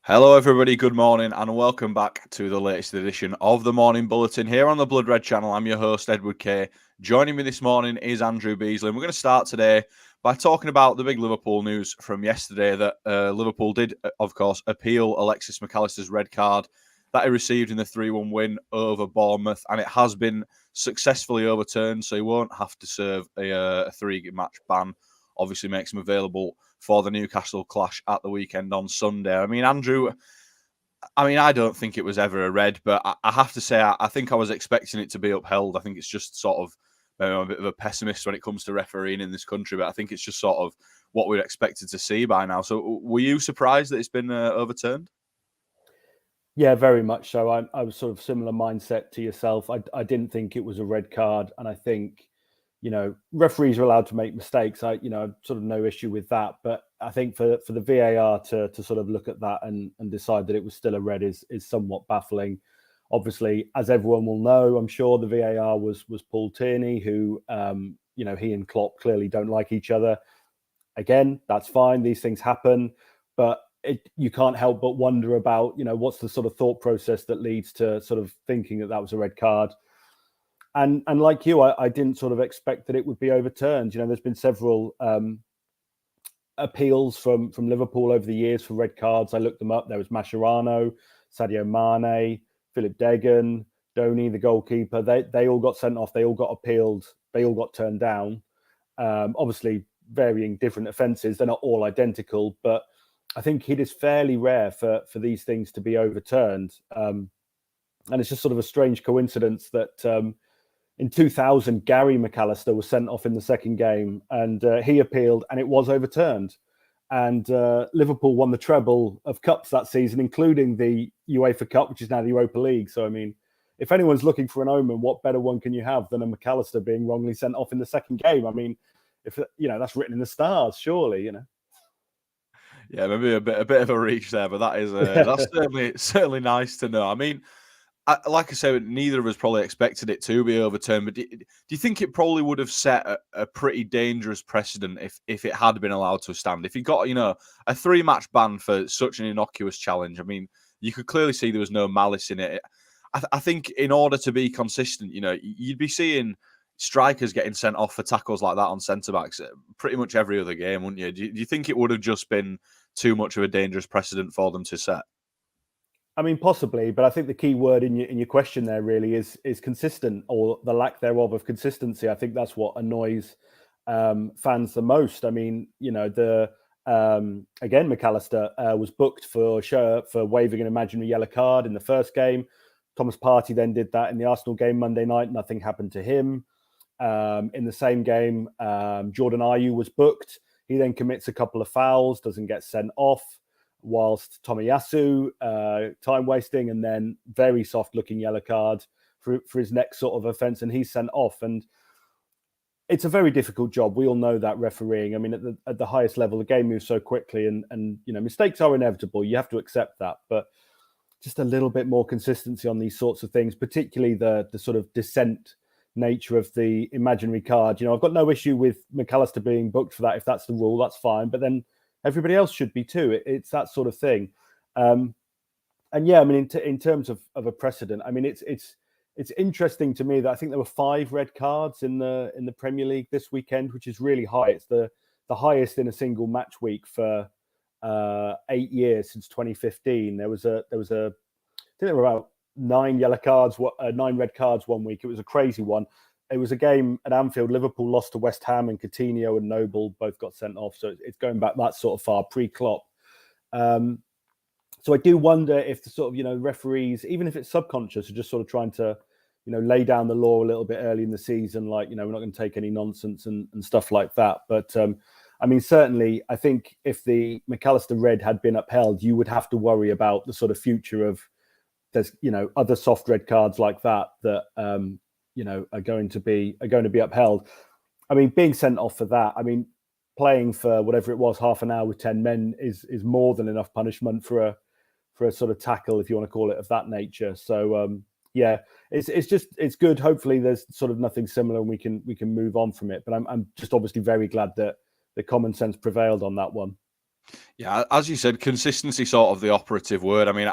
Hello, everybody. Good morning, and welcome back to the latest edition of the Morning Bulletin here on the Blood Red channel. I'm your host, Edward Kay. Joining me this morning is Andrew Beasley, and we're going to start today by talking about the big Liverpool news from yesterday that Liverpool did, of course, appeal Alexis Mac Allister's red card that he received in the 3-1 win over Bournemouth, and it has been successfully overturned, so he won't have to serve a three-match ban. Obviously makes him available for the Newcastle clash at the weekend on Sunday. I mean, Andrew, I don't think it was ever a red, but I have to say, I think I was expecting it to be upheld. I think it's just sort of, I'm a bit of a pessimist when it comes to refereeing in this country, but I think it's just sort of what we're expected to see by now. So were you surprised that it's been overturned? Yeah, very much so. I was sort of similar mindset to yourself. I didn't think it was a red card, and I think, referees are allowed to make mistakes. I've sort of no issue with that. But I think for the VAR to sort of look at that and decide that it was still a red is somewhat baffling. Obviously, as everyone will know, I'm sure the VAR was Paul Tierney, who he and Klopp clearly don't like each other. Again, that's fine. These things happen, but you can't help but wonder about, what's the sort of thought process that leads to sort of thinking that was a red card. And like you, I didn't sort of expect that it would be overturned. There's been several appeals from Liverpool over the years for red cards. I looked them up. There was Mascherano, Sadio Mane, Philip Degan, Donny, the goalkeeper. They all got sent off. They all got appealed. They all got turned down. Obviously, varying different offences. They're not all identical, but I think it is fairly rare for these things to be overturned. And it's just sort of a strange coincidence that in 2000, Gary Mac Allister was sent off in the second game, and he appealed, and it was overturned. And Liverpool won the treble of cups that season, including the UEFA Cup, which is now the Europa League. So, I mean, if anyone's looking for an omen, what better one can you have than a Mac Allister being wrongly sent off in the second game? I mean, if that's written in the stars, surely. Yeah, maybe a bit of a reach there, but that is that's certainly nice to know. I mean, like I said, neither of us probably expected it to be overturned. But do you think it probably would have set a pretty dangerous precedent if it had been allowed to stand? If you got a 3-match ban for such an innocuous challenge, I mean, you could clearly see there was no malice in it. I think in order to be consistent, you'd be seeing strikers getting sent off for tackles like that on centre backs pretty much every other game, wouldn't you? Do you think it would have just been too much of a dangerous precedent for them to set? I mean, possibly, but I think the key word in your question there really is consistent, or the lack thereof of consistency. I think that's what annoys fans the most. I mean, again, Mac Allister was booked for waving an imaginary yellow card in the first game. Thomas Partey then did that in the Arsenal game Monday night. Nothing happened to him. In the same game, Jordan Ayew was booked. He then commits a couple of fouls, doesn't get sent off, whilst Tomiyasu, time wasting, and then very soft-looking yellow card for his next sort of offence, and he's sent off. And it's a very difficult job. We all know that, refereeing. I mean, at the highest level, the game moves so quickly, and mistakes are inevitable. You have to accept that, but just a little bit more consistency on these sorts of things, particularly the sort of dissent nature of the imaginary card. I've got no issue with Mac Allister being booked for that. If that's the rule, that's fine. But then everybody else should be too. It's that sort of thing. And yeah, I mean, in terms of a precedent, I mean, it's interesting to me that I think there were 5 red cards in the Premier League this weekend, which is really high. It's the highest in a single match week for 8 years since 2015. I think there were about 9 red cards 1 week. It was a crazy one. It was a game at Anfield. Liverpool lost to West Ham, and Coutinho and Noble both got sent off. So it's going back that sort of far, pre-Klopp. So I do wonder if the sort of, referees, even if it's subconscious, are just sort of trying to, lay down the law a little bit early in the season. Like, we're not going to take any nonsense and stuff like that. But I mean, certainly, I think if the Mac Allister red had been upheld, you would have to worry about the sort of future of there's, other soft red cards like that are going to be upheld. I mean, being sent off for that, I mean, playing for whatever it was, half an hour with 10 men is more than enough punishment for a sort of tackle, if you want to call it, of that nature. So yeah, it's good. Hopefully there's sort of nothing similar and we can move on from it. But I'm just obviously very glad that the common sense prevailed on that one. Yeah, as you said, consistency sort of the operative word. I mean,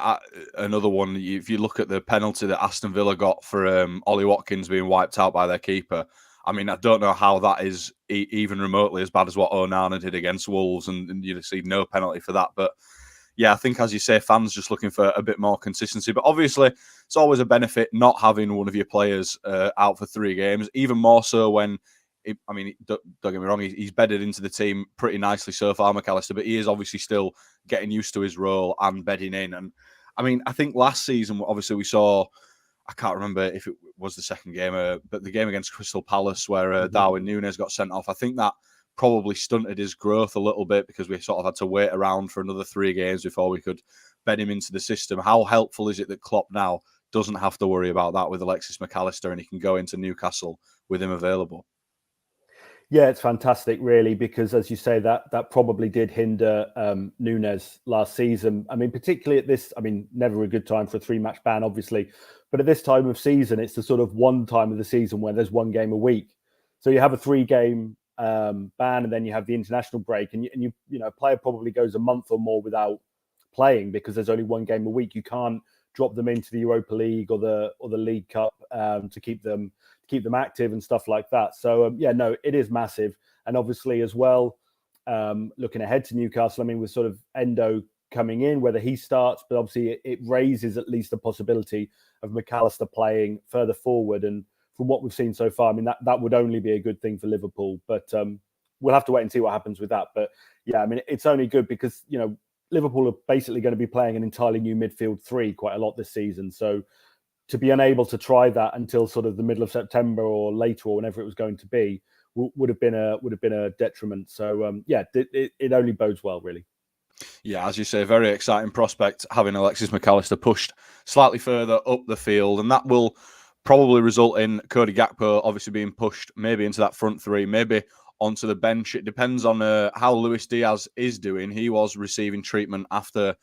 another one, if you look at the penalty that Aston Villa got for Ollie Watkins being wiped out by their keeper, I mean, I don't know how that is even remotely as bad as what Onana did against Wolves, and you see no penalty for that. But yeah, I think, as you say, fans just looking for a bit more consistency. But obviously, it's always a benefit not having one of your players out for 3 games, even more so when, don't get me wrong, he's bedded into the team pretty nicely so far, Mac Allister, but he is obviously still getting used to his role and bedding in. And I mean, I think last season, obviously, we saw, I can't remember if it was the second game, but the game against Crystal Palace where Darwin Núñez got sent off. I think that probably stunted his growth a little bit because we sort of had to wait around for another 3 games before we could bed him into the system. How helpful is it that Klopp now doesn't have to worry about that with Alexis Mac Allister and he can go into Newcastle with him available? Yeah, it's fantastic, really, because as you say, that probably did hinder Núñez last season. I mean, particularly at this, I mean, never a good time for a 3-match ban, obviously, but at this time of season, it's the sort of one time of the season where there's 1 game a week. So you have a 3-game ban, and then you have the international break, and you know, a player probably goes a month or more without playing because there's only 1 game a week. You can't drop them into the Europa League or the League Cup to keep them active and stuff like that. So yeah, no, it is massive. And obviously as well, looking ahead to Newcastle, I mean, with sort of Endo coming in, whether he starts, but obviously it raises at least the possibility of Mac Allister playing further forward. And from what we've seen so far, I mean, that would only be a good thing for Liverpool. But we'll have to wait and see what happens with that. But yeah, I mean, it's only good because, you know, Liverpool are basically going to be playing an entirely new midfield 3 quite a lot this season. So to be unable to try that until sort of the middle of September or later or whenever it was going to be would have been a detriment. So yeah, it only bodes well, really. Yeah, as you say, very exciting prospect having Alexis Mac Allister pushed slightly further up the field, and that will probably result in Cody Gakpo obviously being pushed maybe into that front 3, maybe onto the bench. It depends on how Luis Diaz is doing. He was receiving treatment after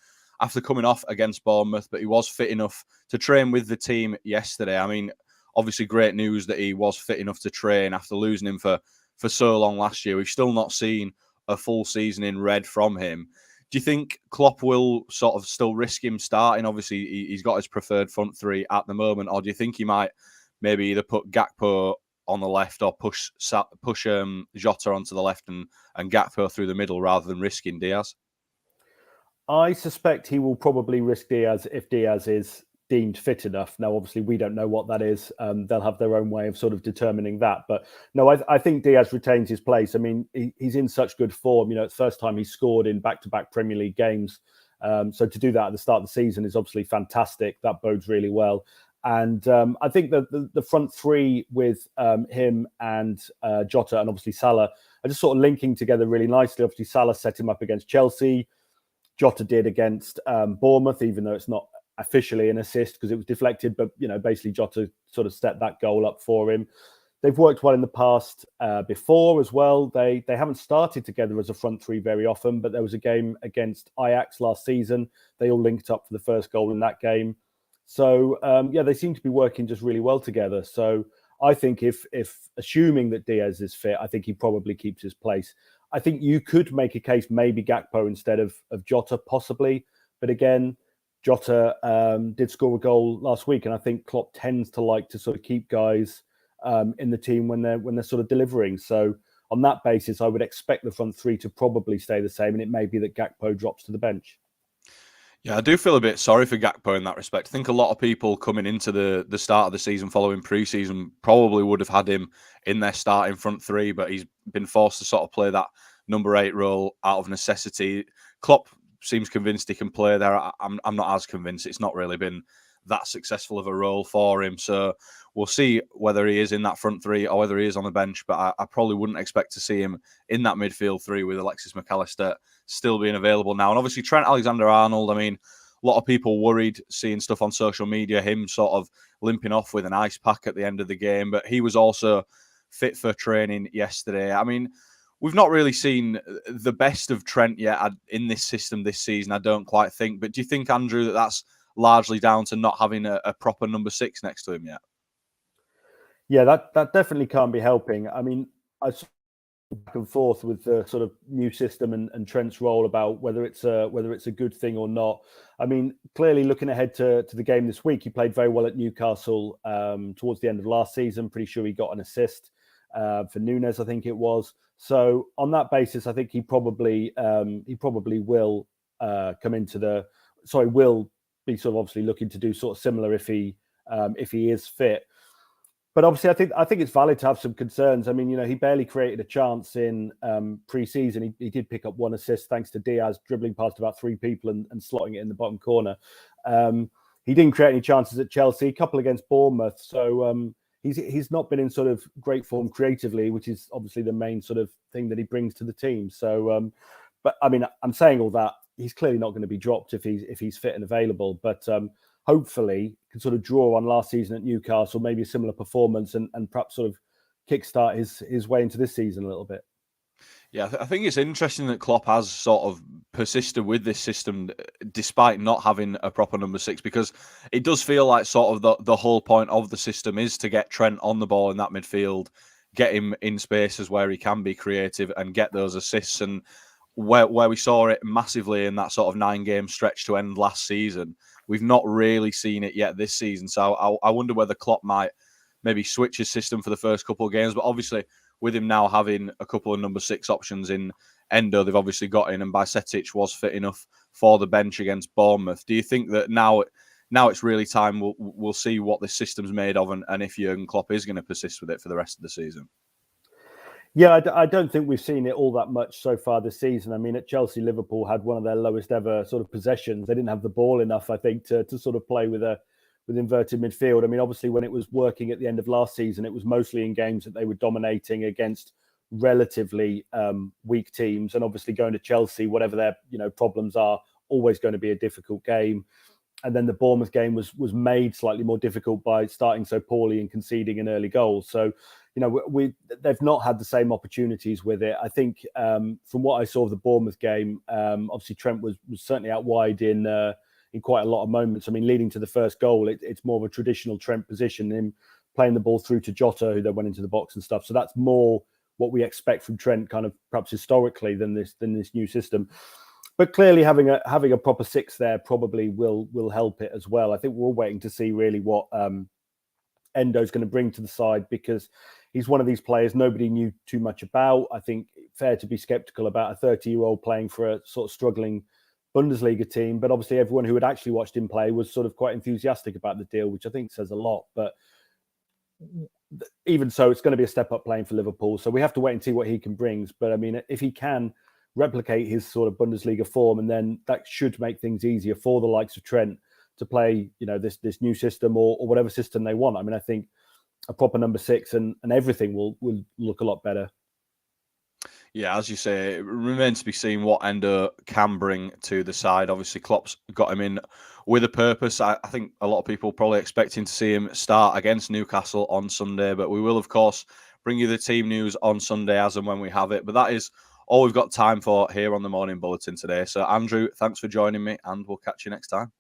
coming off against Bournemouth, but he was fit enough to train with the team yesterday. I mean, obviously great news that he was fit enough to train after losing him for so long last year. We've still not seen a full season in red from him. Do you think Klopp will sort of still risk him starting? Obviously, he's got his preferred front 3 at the moment. Or do you think he might maybe either put Gakpo on the left or push Jota onto the left and Gakpo through the middle rather than risking Diaz? I suspect he will probably risk Diaz if Diaz is deemed fit enough. Now, obviously, we don't know what that is. They'll have their own way of sort of determining that. But no, I think Diaz retains his place. I mean, he's in such good form. You know, it's the first time he's scored in back-to-back Premier League games. So to do that at the start of the season is obviously fantastic. That bodes really well. And I think that the front 3 with him and Jota and obviously Salah are just sort of linking together really nicely. Obviously, Salah set him up against Chelsea. Jota did against Bournemouth, even though it's not officially an assist because it was deflected. But, you know, basically Jota sort of stepped that goal up for him. They've worked well in the past before as well. They haven't started together as a front 3 very often, but there was a game against Ajax last season. They all linked up for the first goal in that game. So, yeah, they seem to be working just really well together. So I think if assuming that Diaz is fit, I think he probably keeps his place. I think you could make a case maybe Gakpo instead of Jota, possibly. But again, Jota did score a goal last week, and I think Klopp tends to like to sort of keep guys in the team when they're sort of delivering. So on that basis, I would expect the front 3 to probably stay the same, and it may be that Gakpo drops to the bench. Yeah, I do feel a bit sorry for Gakpo in that respect. I think a lot of people coming into the start of the season following pre-season probably would have had him in their starting front 3, but he's been forced to sort of play that number 8 role out of necessity. Klopp seems convinced he can play there. I'm not as convinced. It's not really been that successful of a role for him. So we'll see whether he is in that front 3 or whether he is on the bench. But I probably wouldn't expect to see him in that midfield 3 with Alexis Mac Allister still being available now. And obviously Trent Alexander-Arnold, I mean, a lot of people worried seeing stuff on social media, him sort of limping off with an ice pack at the end of the game. But he was also fit for training yesterday. I mean, we've not really seen the best of Trent yet in this system this season, I don't quite think. But do you think, Andrew, that that's largely down to not having a proper number 6 next to him yet? Yeah, that definitely can't be helping. I mean, I back and forth with the sort of new system and Trent's role about whether it's a good thing or not. I mean, clearly looking ahead to the game this week, he played very well at Newcastle towards the end of last season. Pretty sure he got an assist for Nunes, I think it was. So on that basis, I think he probably will come into will be sort of obviously looking to do sort of similar if he is fit. But obviously, I think it's valid to have some concerns. I mean, he barely created a chance in pre-season. He did pick up one assist thanks to Diaz dribbling past about three people and slotting it in the bottom corner. He didn't create any chances at Chelsea, a couple against Bournemouth. So he's not been in sort of great form creatively, which is obviously the main sort of thing that he brings to the team. So, but I mean, I'm saying all that. He's clearly not going to be dropped if he's fit and available. But hopefully can sort of draw on last season at Newcastle, maybe a similar performance and perhaps sort of kickstart his way into this season a little bit. Yeah, I think it's interesting that Klopp has sort of persisted with this system despite not having a proper number 6, because it does feel like sort of the whole point of the system is to get Trent on the ball in that midfield, get him in spaces where he can be creative and get those assists. And where we saw it massively in that sort of 9-game stretch to end last season, we've not really seen it yet this season. So I wonder whether Klopp might maybe switch his system for the first couple of games. But obviously, with him now having a couple of number 6 options in Endo, they've obviously got in, and Bajcetic was fit enough for the bench against Bournemouth. Do you think that now it's really time we'll see what this system's made of, and if Jurgen Klopp is going to persist with it for the rest of the season? Yeah, I don't think we've seen it all that much so far this season. I mean, at Chelsea, Liverpool had one of their lowest ever sort of possessions. They didn't have the ball enough, I think, to sort of play with inverted midfield. I mean, obviously, when it was working at the end of last season, it was mostly in games that they were dominating against relatively weak teams. And obviously, going to Chelsea, whatever their problems are, always going to be a difficult game. And then the Bournemouth game was made slightly more difficult by starting so poorly and conceding an early goal. So, they've not had the same opportunities with it. I think from what I saw of the Bournemouth game, obviously Trent was certainly out wide in quite a lot of moments. I mean, leading to the first goal, it's more of a traditional Trent position, him playing the ball through to Jota, who then went into the box and stuff. So that's more what we expect from Trent, kind of perhaps historically than this new system. But clearly, having a proper 6 there probably will help it as well. I think we're all waiting to see really what Endo's going to bring to the side, because he's one of these players nobody knew too much about. I think fair to be sceptical about a 30-year-old playing for a sort of struggling Bundesliga team. But obviously, everyone who had actually watched him play was sort of quite enthusiastic about the deal, which I think says a lot. But even so, it's going to be a step up playing for Liverpool. So we have to wait and see what he can bring. But I mean, if he can replicate his sort of Bundesliga form, and then that should make things easier for the likes of Trent to play, this new system or whatever system they want. I mean, I think a proper number 6 and everything will look a lot better. Yeah, as you say, it remains to be seen what Endo can bring to the side. Obviously, Klopp's got him in with a purpose. I think a lot of people probably expecting to see him start against Newcastle on Sunday, but we will, of course, bring you the team news on Sunday as and when we have it. But that is all we've got time for here on the Morning Bulletin today. So, Andrew, thanks for joining me, and we'll catch you next time.